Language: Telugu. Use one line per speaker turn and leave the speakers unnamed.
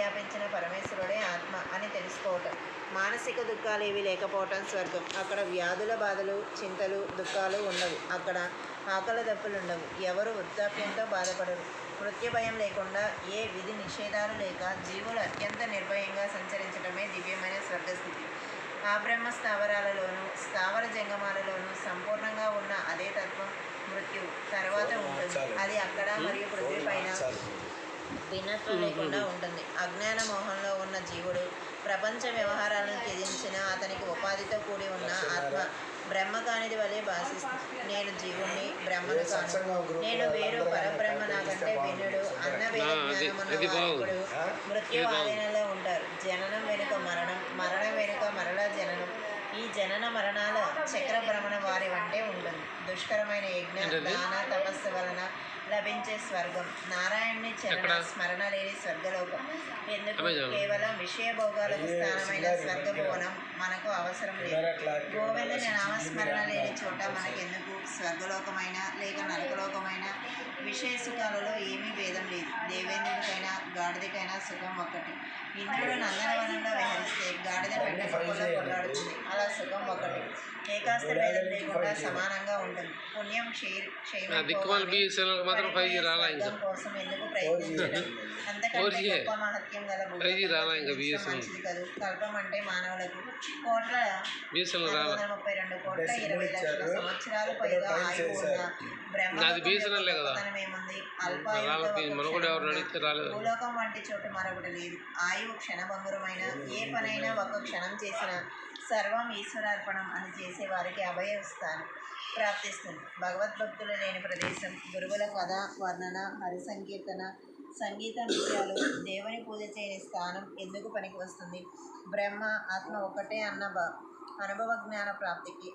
వ్యాపించిన పరమేశ్వరుడే ఆత్మ అని తెలుసుకోవటం. మానసిక దుఃఖాలు ఏవి లేకపోవటం స్వర్గం. అక్కడ వ్యాధుల బాధలు, చింతలు, దుఃఖాలు ఉండవు. అక్కడ ఆకలి దప్పులు ఉండవు. ఎవరు వృద్ధాప్యంతో బాధపడరు. మృత్యు భయం లేకుండా ఏ విధి నిషేధాలు లేక జీవులు అత్యంత నిర్భయంగా సంచరించడమే దివ్యమైన స్వర్గస్థితి. ఆ బ్రహ్మ స్థావరాలలోనూ స్థావర జంగమాలలోనూ సంపూర్ణంగా ఉన్న అదే తత్వం మృత్యువు తర్వాత ఉంటుంది. అది అక్కడ మరియు పృథ్వీ పైన భిన్నత్వం లేకుండా ఉంటుంది. అజ్ఞాన మోహంలో ఉన్న జీవుడు ప్రపంచ వ్యవహారాలను త్యజించిన అతనికి ఉపాధితో కూడి ఉన్న ఆత్మ బ్రహ్మ కానిది వలె భాషిస్తుంది. నేను జీవుణ్ణి, బ్రహ్మను కాను, నేను వేరు, పరబ్రహ్మ నాకంటే భిన్నుడు అన్న వేద జ్ఞానమున్న వారు మృత్యు ఆధీనంలో ఉంటారు. జననం వెనుక మరణం, మరణం వెనుక మరలా జననం. ఈ జనన మరణాల చక్ర భ్రమణ వారి వంటే ఉంటుంది. దుష్కరమైన యజ్ఞ, దాన, తపస్సు వలన లభించే స్వర్గం నారాయణుని చరణ స్మరణ లేని స్వర్గలోకం. ఎందుకు? కేవలం విషయ భోగాలకు స్థానమైన స్వర్గభువనం మనకు అవసరం లేదు. గోవిందుని నామస్మరణ లేని చోట మనకెందుకు? స్వర్గలోకమైన లేక నరకలోకమైన విషయ సుఖాలలో ఏమీ భేదం లేదు. దేవేంద్రుడికైనా గాడిదకైనా సుఖం ఒక్కటి. ఇంద్రుడు నందనవనంలో విహరిస్తే గాడిద పెట్టకుండా కొట్లాడుతుంది. అలా సుఖం ఒకటి. ఏకాస్త భేదం లేకుండా సమానంగా ఉంటుంది. పుణ్యం క్షేమం కోసం ఎందుకు ప్రయత్నించడం? అంతకంటే గొప్ప మహత్యం గల మంచిది కదూ. కల్పం అంటే మానవులకు 1,32 కోట్ల 20 లక్షల సంవత్సరాలు పైగా ఆయువు ఉన్న బ్రహ్మేముంది? భూలోకం వంటి చోటు మరొకటి లేదు. ఆయువు క్షణభంగురమైన ఏ పనైనా ఒక క్షణం చేసిన సర్వం ఈశ్వరార్పణం అని చేసే వారికి అభయస్థానం ప్రాప్తిస్తుంది. భగవద్భక్తులు లేని ప్రదేశం, గురువుల కథ వర్ణన, హరి సంకీర్తన, సంగీత నృత్యాలు, దేవుని పూజ చేయని స్థానం ఎందుకు పనికి వస్తుంది? బ్రహ్మ ఆత్మ ఒక్కటే అన్న అనుభవ జ్ఞాన ప్రాప్తికి